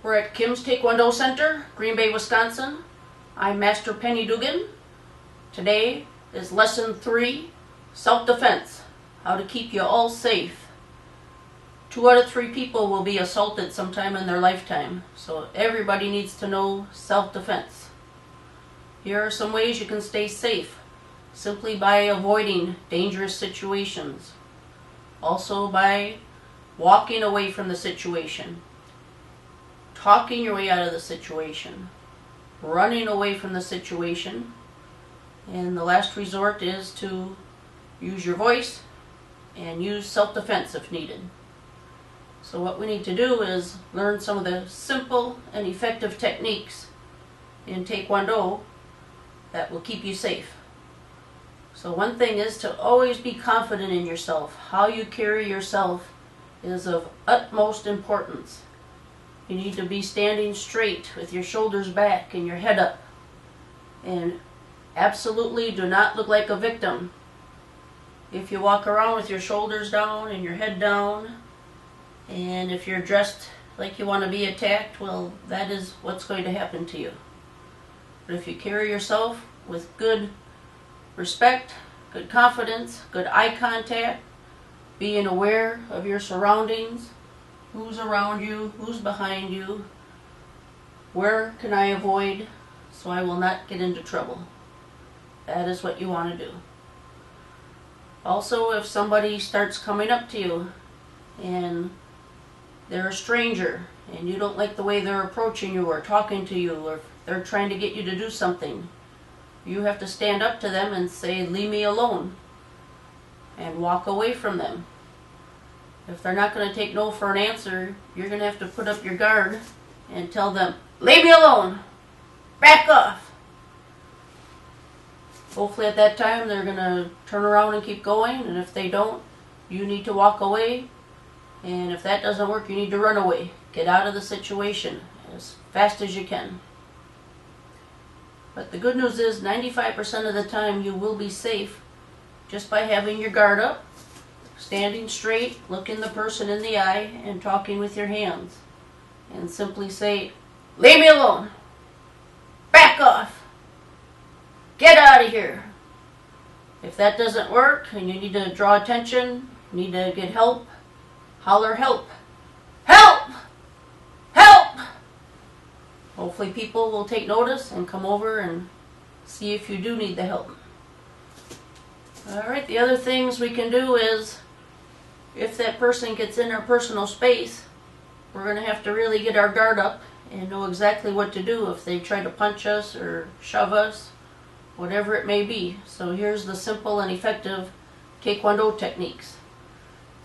We're at Kim's Taekwondo Center, Green Bay, Wisconsin. I'm Master Penny Dugan. Today is Lesson 3, Self-Defense, how to keep you all safe. 2 out of 3 people will be assaulted sometime in their lifetime, so everybody needs to know self-defense. Here are some ways you can stay safe, simply by avoiding dangerous situations. Also by walking away from the situation, talking your way out of the situation, running away from the situation, and the last resort is to use your voice and use self-defense if needed. So what we need to do is learn some of the simple and effective techniques in Taekwondo that will keep you safe. So one thing is to always be confident in yourself. How you carry yourself is of utmost importance. You need to be standing straight with your shoulders back and your head up. And absolutely do not look like a victim. If you walk around with your shoulders down and your head down, and if you're dressed like you want to be attacked, well, that is what's going to happen to you. But if you carry yourself with good respect, good confidence, good eye contact, being aware of your surroundings, who's around you, who's behind you, where can I avoid so I will not get into trouble. That is what you want to do. Also, if somebody starts coming up to you and they're a stranger and you don't like the way they're approaching you or talking to you, or they're trying to get you to do something, you have to stand up to them and say, "Leave me alone," and walk away from them. If they're not going to take no for an answer, you're going to have to put up your guard and tell them, "Leave me alone! Back off!" Hopefully at that time they're going to turn around and keep going, and if they don't, you need to walk away, and if that doesn't work, you need to run away. Get out of the situation as fast as you can. But the good news is 95% of the time you will be safe just by having your guard up, standing straight, looking the person in the eye, and talking with your hands. And simply say, "Leave me alone! Back off! Get out of here!" If that doesn't work and you need to draw attention, you need to get help, holler help! Help! Help! Hopefully people will take notice and come over and see if you do need the help. Alright, the other things we can do is, if that person gets in our personal space, we're going to have to really get our guard up and know exactly what to do if they try to punch us or shove us, whatever it may be. So here's the simple and effective Taekwondo techniques.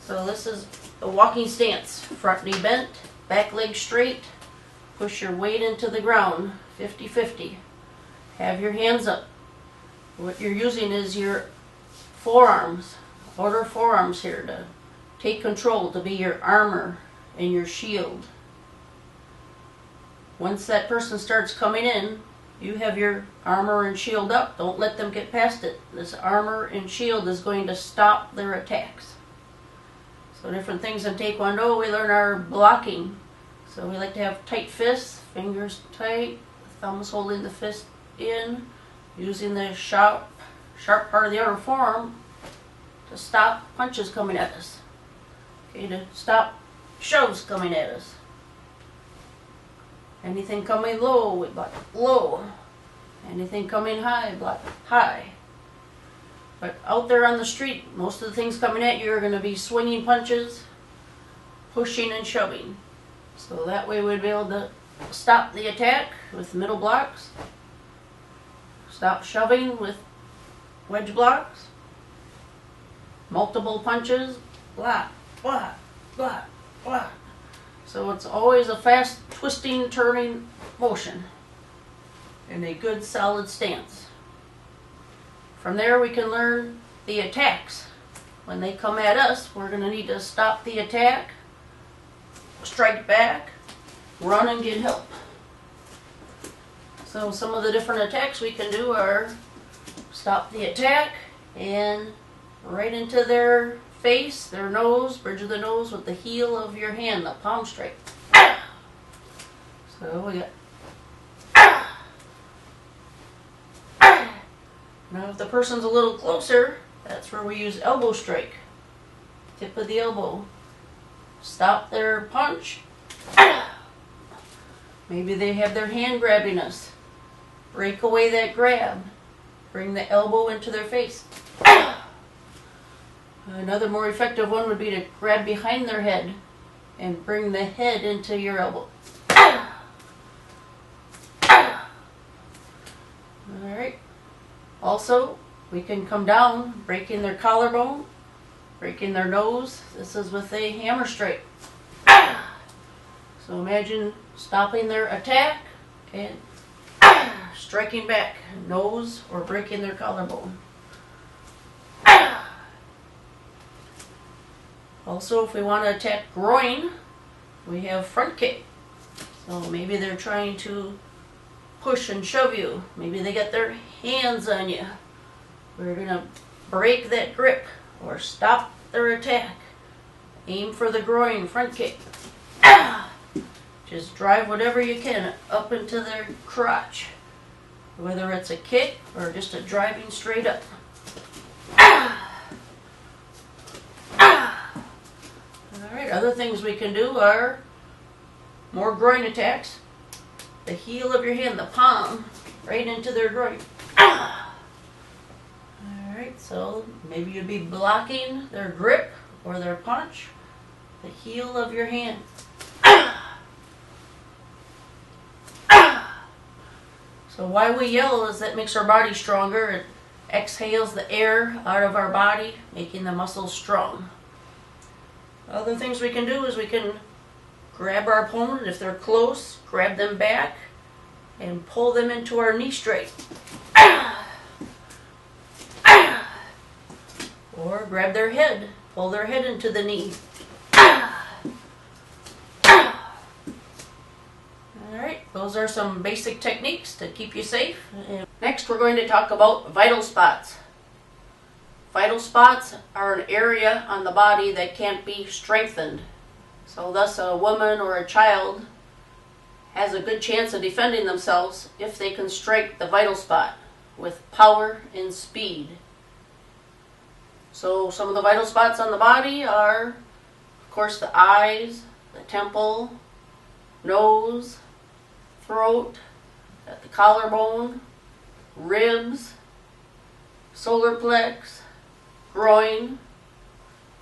So this is a walking stance. Front knee bent, back leg straight, push your weight into the ground, 50-50. Have your hands up. What you're using is your forearms, outer forearms here, to take control, to be your armor and your shield. Once that person starts coming in, you have your armor and shield up. Don't let them get past it. This armor and shield is going to stop their attacks. So different things in Taekwondo, we learn our blocking. So we like to have tight fists, fingers tight, thumbs holding the fist in, using the sharp part of the outer forearm to stop punches coming at us. Okay, to stop shoves coming at us. Anything coming low, we block low. Anything coming high, block high. But out there on the street, most of the things coming at you are going to be swinging punches, pushing and shoving. So that way we'd be able to stop the attack with middle blocks, stop shoving with wedge blocks, multiple punches, block, block, block, block. So it's always a fast twisting, turning motion in a good solid stance. From there we can learn the attacks. When they come at us, we're going to need to stop the attack, strike back, run and get help. So some of the different attacks we can do are stop the attack and right into their face, their nose, bridge of the nose with the heel of your hand, the palm strike. So we got. Now if the person's a little closer, that's where we use elbow strike. Tip of the elbow. Stop their punch. Maybe they have their hand grabbing us. Break away that grab. Bring the elbow into their face. Another more effective one would be to grab behind their head and bring the head into your elbow. Alright. Also, we can come down, breaking their collarbone, breaking their nose. This is with a hammer strike. So imagine stopping their attack and striking back, nose, or breaking their collarbone. Also, if we want to attack groin, we have front kick. So maybe they're trying to push and shove you. Maybe they get their hands on you. We're going to break that grip or stop their attack. Aim for the groin, front kick. Just drive whatever you can up into their crotch. Whether it's a kick or just a driving straight up. Alright, other things we can do are more groin attacks. The heel of your hand, the palm, right into their groin. Alright, so maybe you'd be blocking their grip or their punch. The heel of your hand. So why we yell is that makes our body stronger. It exhales the air out of our body, making the muscles strong. Other things we can do is we can grab our opponent if they're close, grab them back, and pull them into our knee straight. Or grab their head, pull their head into the knee. Alright, those are some basic techniques to keep you safe. Next we're going to talk about vital spots. Vital spots are an area on the body that can't be strengthened. So thus a woman or a child has a good chance of defending themselves if they can strike the vital spot with power and speed. So some of the vital spots on the body are, of course, the eyes, the temple, nose, throat, at the collarbone, ribs, solar plex, groin.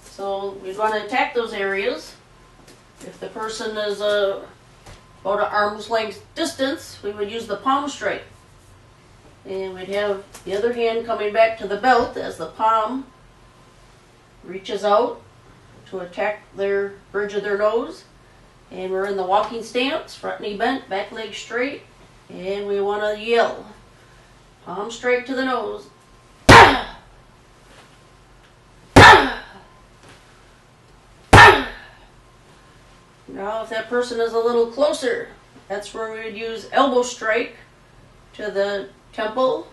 So we'd want to attack those areas. If the person is about an arm's length distance, we would use the palm strike. And we'd have the other hand coming back to the belt as the palm reaches out to attack their bridge of their nose. And we're in the walking stance, front knee bent, back leg straight. And we want to yell. Palm straight to the nose. Now if that person is a little closer, that's where we would use elbow strike to the temple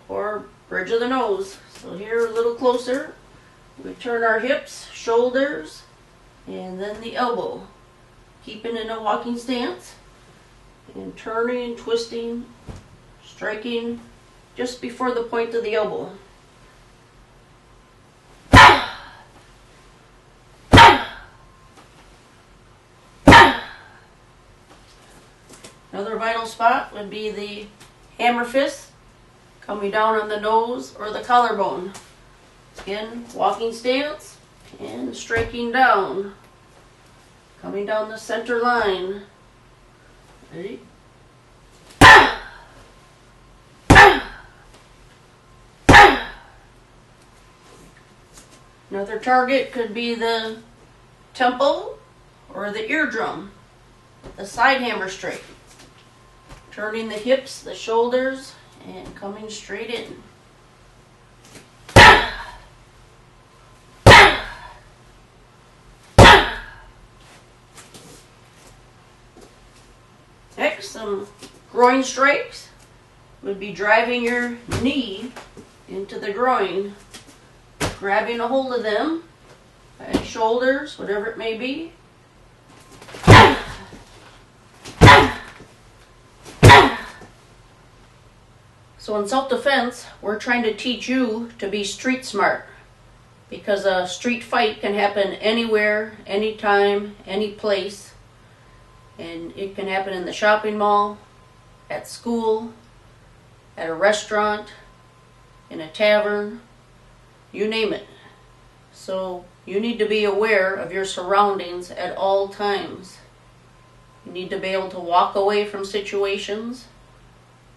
or bridge of the nose. So here a little closer, we turn our hips, shoulders, and then the elbow. Keeping in a walking stance and turning, twisting, striking just before the point of the elbow. Another vital spot would be the hammer fist coming down on the nose or the collarbone. Again, walking stance and striking down. Coming down the center line. Ready? Another target could be the temple or the eardrum. The side hammer strike. Turning the hips, the shoulders, and coming straight in. Next, some groin strikes would be driving your knee into the groin, grabbing a hold of them, shoulders, whatever it may be. So in self-defense, we're trying to teach you to be street smart, because a street fight can happen anywhere, anytime, any place. And it can happen in the shopping mall, at school, at a restaurant, in a tavern, you name it. So you need to be aware of your surroundings at all times. You need to be able to walk away from situations,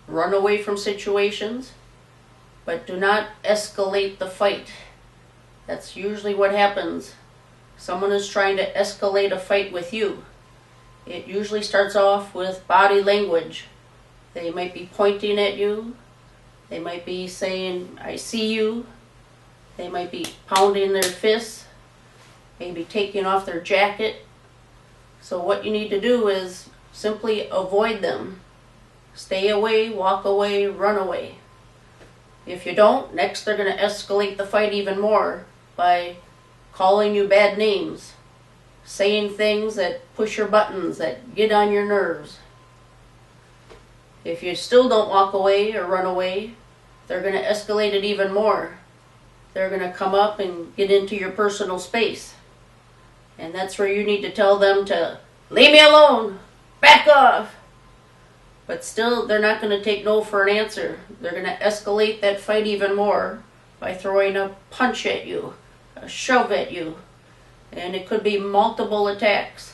run away from situations, but do not escalate the fight. That's usually what happens. Someone is trying to escalate a fight with you. It usually starts off with body language. They might be pointing at you. They might be saying, "I see you." They might be pounding their fists, maybe taking off their jacket. So what you need to do is simply avoid them. Stay away, walk away, run away. If you don't, next they're going to escalate the fight even more by calling you bad names, saying things that push your buttons, that get on your nerves. If you still don't walk away or run away, they're going to escalate it even more. They're going to come up and get into your personal space. And that's where you need to tell them to leave me alone, back off. But still, they're not going to take no for an answer. They're going to escalate that fight even more by throwing a punch at you, a shove at you. And it could be multiple attacks.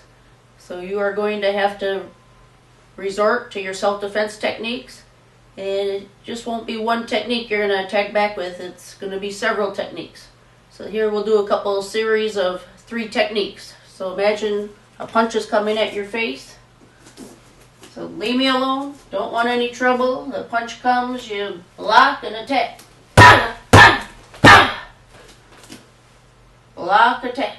So you are going to have to resort to your self-defense techniques. And it just won't be one technique you're going to attack back with. It's going to be several techniques. So here we'll do a couple of series of 3 techniques. So imagine a punch is coming at your face. So leave me alone. Don't want any trouble. The punch comes, you block and attack. Block, attack.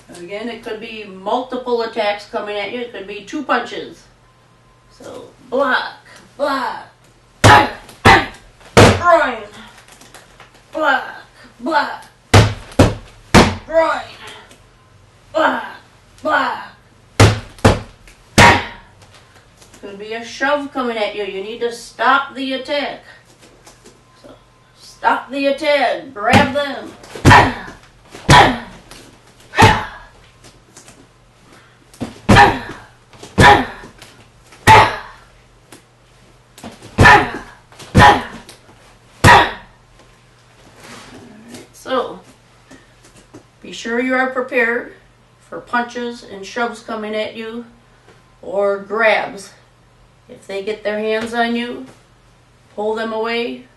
Again, it could be multiple attacks coming at you. It could be 2 punches. So block, block, groin, block, block, groin, block, block. Could be a shove coming at you. You need to stop the attack. So stop the attack. Grab them. So, be sure you are prepared for punches and shoves coming at you, or grabs. If they get their hands on you, pull them away,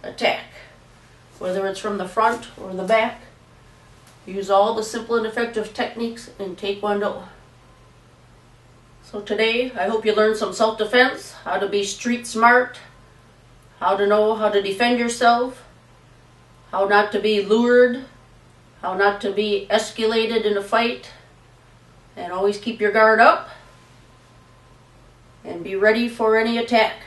attack. Whether it's from the front or the back, use all the simple and effective techniques in Taekwondo. So today, I hope you learned some self-defense, how to be street smart, how to know how to defend yourself, how not to be lured, how not to be escalated in a fight, and always keep your guard up and be ready for any attack.